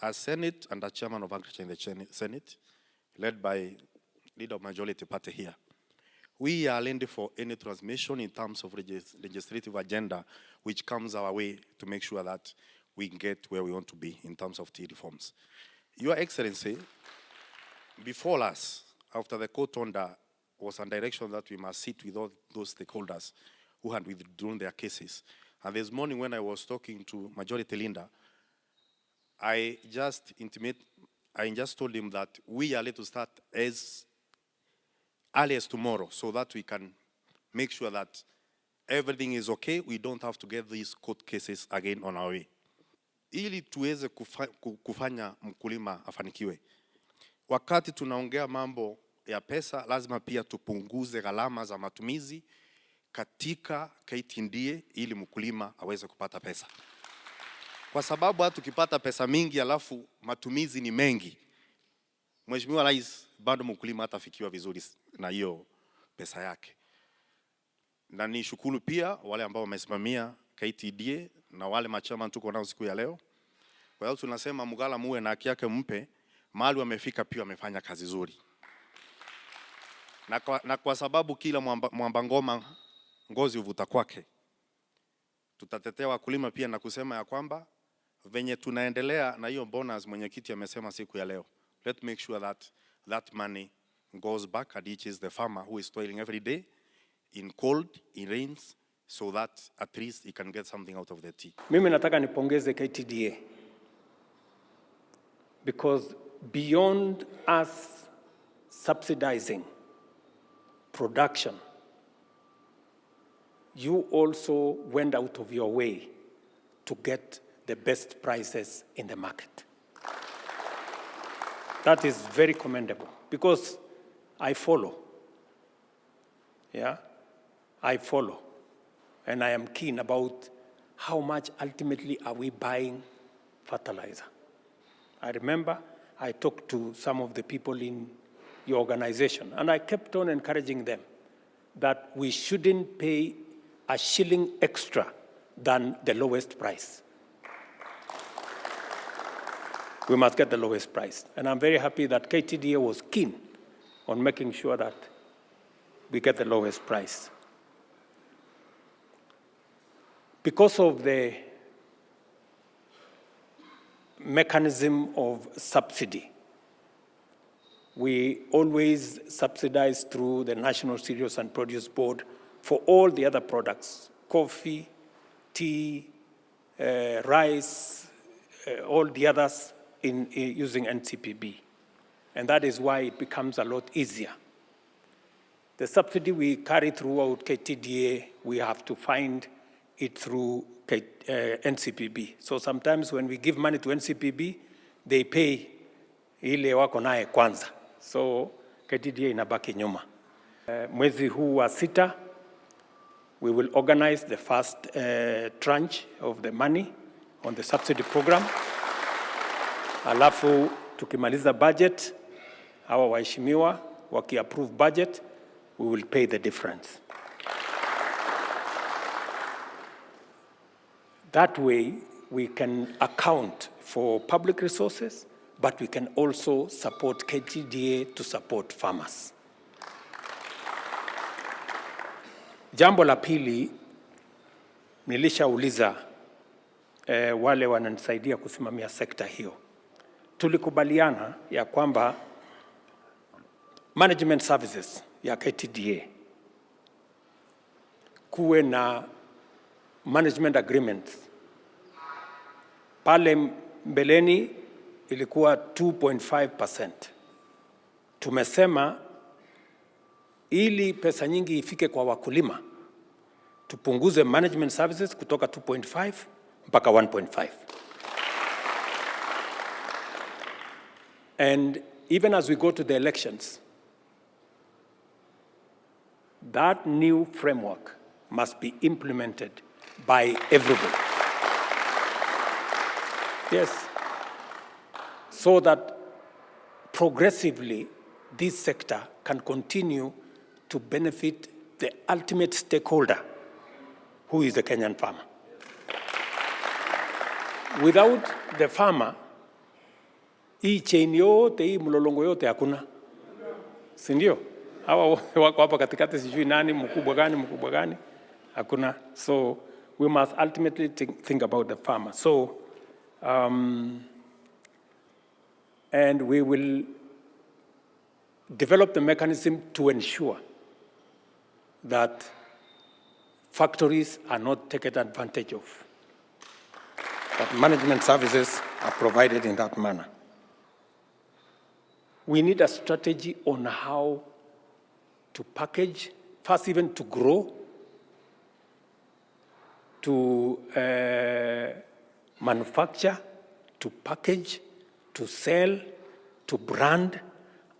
As Senate and as Chairman of Agriculture in the Senate, led by leader of majority party here, we are lending for any transmission in terms of legislative agenda which comes our way to make sure that we get where we want to be in terms of tea reforms. Your Excellency, before us, after the court order was a direction that we must sit with all those stakeholders who had withdrawn their cases. And this morning when I was talking to Majority Leader, I just told him that we are ready to start as early as tomorrow so that we can make sure that everything is okay. We don't have to get these court cases again on our way. Ili tuweze kufanya mkulima afanikiwe. Wakati tunaongea mambo ya pesa, lazima pia tupunguze gharama za matumizi katika KTDA ili mkulima aweze kupata pesa. Kwa sababu hata tukipata pesa mingi alafu matumizi ni mengi, Mheshimiwa Rais, bado mkulima hatafikiwa vizuri na hiyo pesa yake. Na ni shukuru pia wale ambao wamesimamia KTDA na wale machama tuko nao siku ya leo. Kwa hiyo tunasema mgala muwe na haki yake mpe, mahali wamefika pia wamefanya kazi nzuri. Na kwa sababu kila mwamba ngoma ngozi uvuta kwake, tutatetea wakulima pia na kusema ya kwamba venye tunaendelea na hiyo bonus mwenyekiti amesema siku ya leo, let's make sure that that money goes back and reaches the farmer who is toiling every day in cold, in rains, so that at least he can get something out of the tea. Mimi nataka nipongeze KTDA because beyond us subsidizing production, you also went out of your way to get the best prices in the market. That is very commendable because I follow. Yeah, I follow. And I am keen about how much ultimately are we buying fertilizer. I remember I talked to some of the people in your organization and I kept on encouraging them that we shouldn't pay a shilling extra than the lowest price. We must get the lowest price. And I'm very happy that KTDA was keen on making sure that we get the lowest price. Because of the mechanism of subsidy, we always subsidize through the National Cereals and Produce Board for all the other products, coffee, tea, rice, all the others in using NCPB. And that is why it becomes a lot easier. The subsidy we carry throughout KTDA, we have to find it through NCPB. So sometimes when we give money to NCPB, they pay ile wako nae kwanza. So KTDA inabaki nyuma. Mwezi huu wa sita, we will organize the first tranche of the money on the subsidy program. Alafu tukimaliza budget, hawa waheshimiwa waki-approve budget, we will pay the difference. That way, we can account for public resources, but we can also support KTDA to support farmers. Jambo la pili, nilishauliza wale wananisaidia kusimamia sekta hiyo. Tulikubaliana ya kwamba management services ya KTDA kuwe na management agreements. Pale mbeleni ilikuwa 2.5%. Tumesema ili pesa nyingi ifike kwa wakulima, tupunguze management services kutoka 2.5 mpaka 1.5. And even as we go to the elections, that new framework must be implemented by everybody. Yes. So that progressively this sector can continue to benefit the ultimate stakeholder, who is the Kenyan farmer. Without the farmer, hii chain yote, hii mlolongo yote hakuna. Si ndio? Hawa wako hapa katikati sijui nani mkubwa gani, hakuna. So we must ultimately think about the farmer. So, and we will develop the mechanism to ensure that factories are not taken advantage of, that management services are provided in that manner. We need a strategy on how to package, first even to grow, to manufacture, to package, to sell, to brand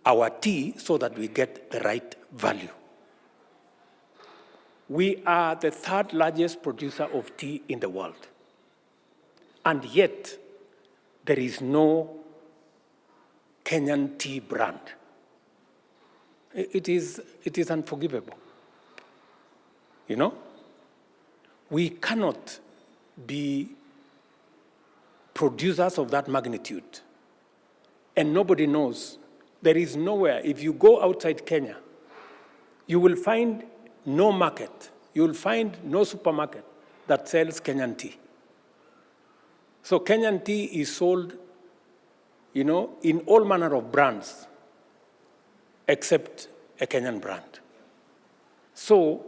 our tea so that we get the right value. We are the third largest producer of tea in the world. And yet, there is no Kenyan tea brand. It is unforgivable. You know? We cannot be producers of that magnitude. And nobody knows. There is nowhere. If you go outside Kenya, you will find no market. You will find no supermarket that sells Kenyan tea. So Kenyan tea is sold, you know, in all manner of brands, except a Kenyan brand. So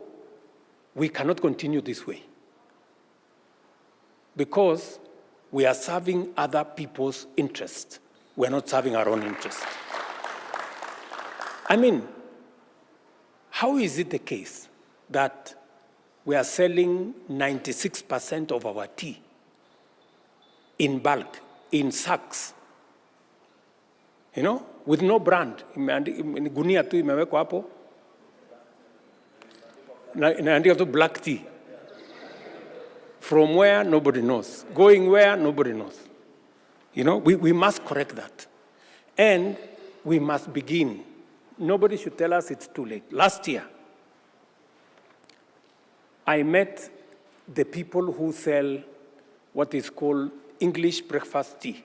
we cannot continue this way because we are serving other people's interests. We are not serving our own interests. I mean, how is it the case that we are selling 96% of our tea in bulk, in sacks, you know, with no brand? Gunia tu imewekwa hapo, inaandika tu black tea. From where, nobody knows. Going where, nobody knows. You know, we must correct that. And we must begin. Nobody should tell us it's too late. Last year, I met the people who sell what is called English breakfast tea.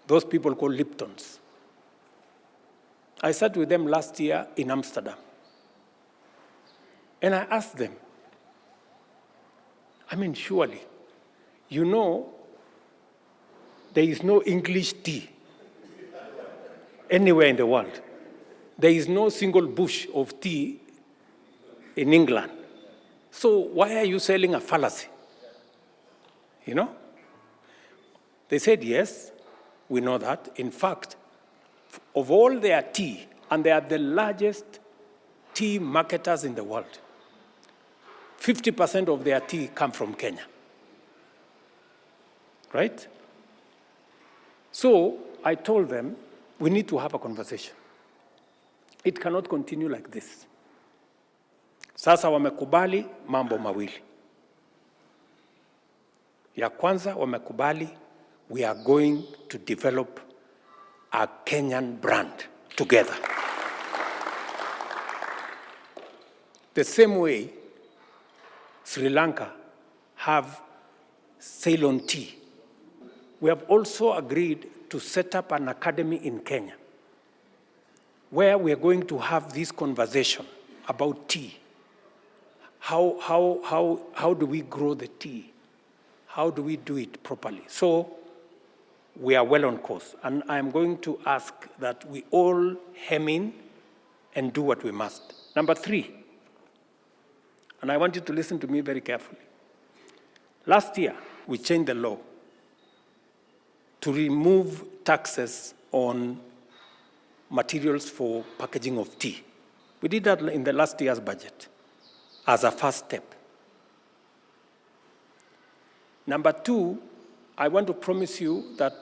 Those people called Liptons. I sat with them last year in Amsterdam. And I asked them, I mean, surely, you know, there is no English tea anywhere in the world. There is no single bush of tea in England. So why are you selling a fallacy? You know? They said, yes, we know that. In fact, of all their tea, and they are the largest tea marketers in the world, 50% of their tea come from Kenya. Right? So I told them, we need to have a conversation. It cannot continue like this. Sasa wamekubali mambo mawili. Ya kwanza wamekubali, we are going to develop a Kenyan brand together. The same way Sri Lanka have Ceylon tea. We have also agreed to set up an academy in Kenya where we are going to have this conversation about tea. How do we grow the tea? How do we do it properly? So we are well on course. And I'm going to ask that we all hem in and do what we must. Number 3, and I want you to listen to me very carefully. Last year, we changed the law to remove taxes on materials for packaging of tea. We did that in the last year's budget as a first step. Number 2, I want to promise you that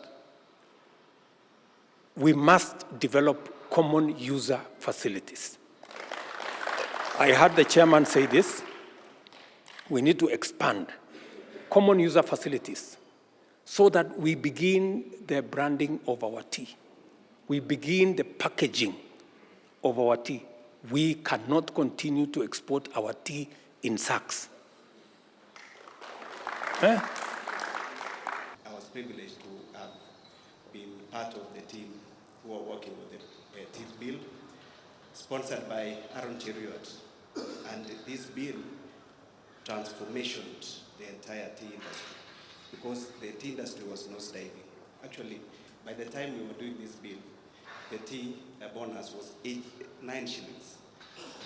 we must develop common user facilities. I heard the chairman say this. We need to expand common user facilities so that we begin the branding of our tea. We begin the packaging of our tea. We cannot continue to export our tea in sacks. Eh? I was privileged to have been part of the team who are working with the TIF bill, sponsored by Aaron Cheruiyot. And this bill transformationed the entire tea industry because the tea industry was nosediving. Actually, by the time we were doing this bill, the tea bonus was 9 shillings.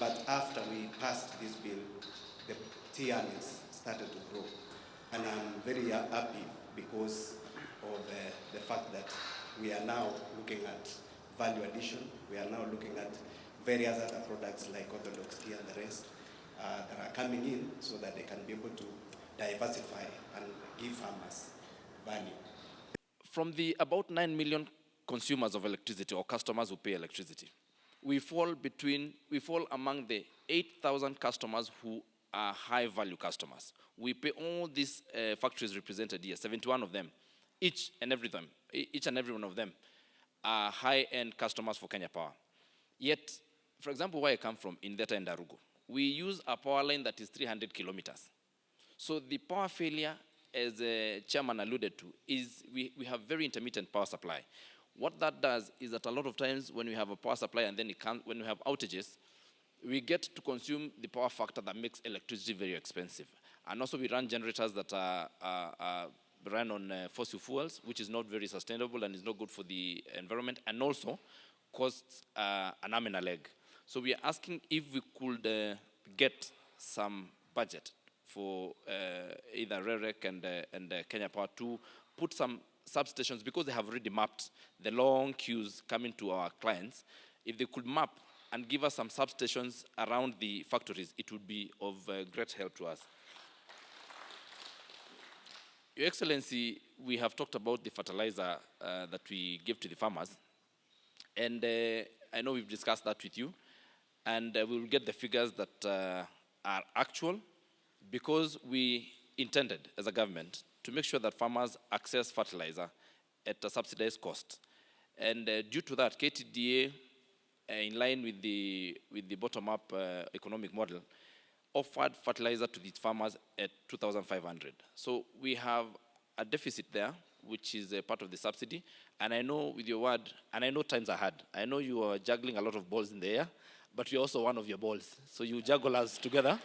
But after we passed this bill, the tea earnings started to grow. And I'm very happy because of the fact that we are now looking at value addition. We are now looking at various other products like Orthodox tea and the rest that are coming in so that they can be able to diversify and give farmers value. From the about 9 million consumers of electricity or customers who pay electricity, we fall among the 8,000 customers who are high-value customers. We pay all these factories represented here, 71 of them, each and every one of them are high-end customers for Kenya Power. Yet, for example, where I come from, in Theta and Darugo, we use a power line that is 300 kilometers. So the power failure, as the chairman alluded to, is we have very intermittent power supply. What that does is that a lot of times when we have a power supply and then when we have outages, we get to consume the power factor that makes electricity very expensive. And also we run generators that are run on fossil fuels, which is not very sustainable and is not good for the environment, and also costs an arm and a leg. So we are asking if we could get some budget for either REREC and Kenya Power to put some substations, because they have already mapped the long queues coming to our clients. If they could map and give us some substations around the factories, it would be of great help to us. Your Excellency, we have talked about the fertilizer that we give to the farmers. And I know we've discussed that with you. And we will get the figures that are actual, because we intended as a government to make sure that farmers access fertilizer at a subsidized cost. And due to that, KTDA, in line with the bottom-up economic model, offered fertilizer to the farmers at 2,500. So we have a deficit there, which is a part of the subsidy. And I know with your word, and I know times are hard. I know you are juggling a lot of balls in the air, but you're also one of your balls. So you juggle us together.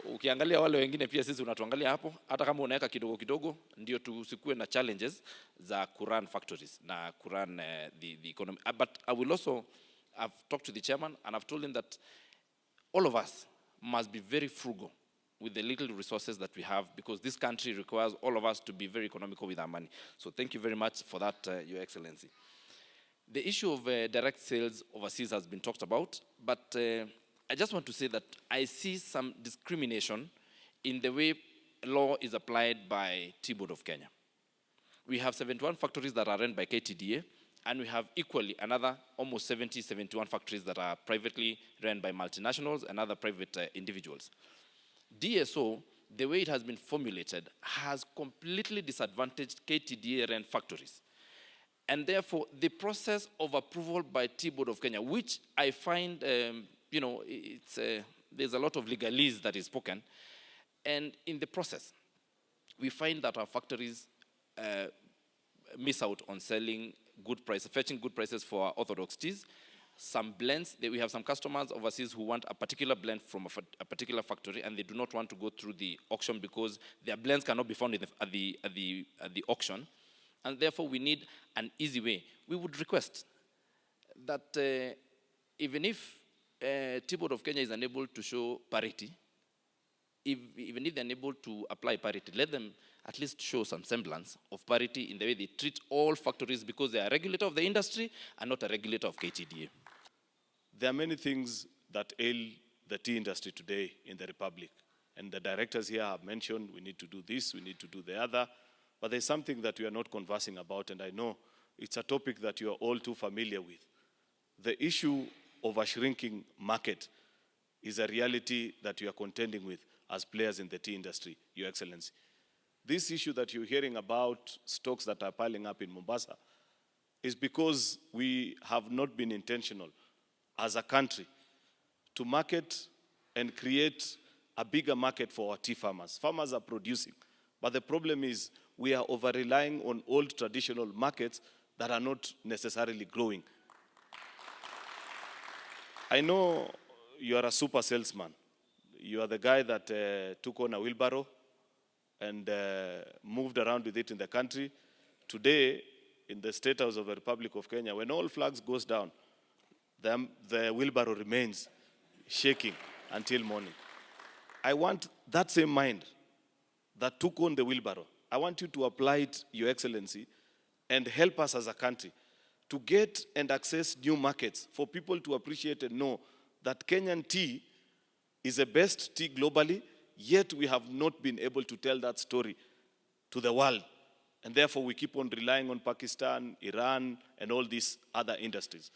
Ukiangalia wale wengine pia sisi unatuangalia hapo, hata kama unaweka kidogo kidogo, ndio tusikue na challenges za kurun factories na kurun the economy. But I will also, I've talked to the chairman and I've told him that all of us must be very frugal with the little resources that we have, because this country requires all of us to be very economical with our money. So thank you very much for that, Your Excellency. The issue of direct sales overseas has been talked about, but I just want to say that I see some discrimination in the way law is applied by Tea Board of Kenya. We have 71 factories that are run by KTDA, and we have equally another almost 71 factories that are privately run by multinationals and other private individuals. DSO, the way it has been formulated, has completely disadvantaged KTDA-run factories. And therefore, the process of approval by Tea Board of Kenya, which I find, there's a lot of legalese that is spoken, and in the process, we find that our factories miss out on selling good prices, fetching good prices for our orthodox teas. Some blends, we have some customers overseas who want a particular blend from a particular factory, and they do not want to go through the auction because their blends cannot be found at the auction. And therefore, we need an easy way. We would request that even if Tea Board of Kenya is unable to show parity, even if they're unable to apply parity, let them at least show some semblance of parity in the way they treat all factories, because they are a regulator of the industry and not a regulator of KTDA. There are many things that ail the tea industry today in the Republic. And the directors here have mentioned we need to do this, we need to do the other. But there's something that we are not conversing about, and I know it's a topic that you are all too familiar with. The issue of a shrinking market is a reality that we are contending with as players in the tea industry, Your Excellency. This issue that you're hearing about, stocks that are piling up in Mombasa, is because we have not been intentional as a country to market and create a bigger market for our tea farmers. Farmers are producing, but the problem is we are over-relying on old traditional markets that are not necessarily growing. I know you are a super salesman. You are the guy that took on a wheelbarrow and moved around with it in the country. Today, in the State House of the Republic of Kenya, when all flags goes down, the wheelbarrow remains shaking until morning. I want that same mind that took on the wheelbarrow. I want you to apply it, Your Excellency, and help us as a country to get and access new markets for people to appreciate and know that Kenyan tea is the best tea globally, yet we have not been able to tell that story to the world. And therefore we keep on relying on Pakistan, Iran, and all these other industries.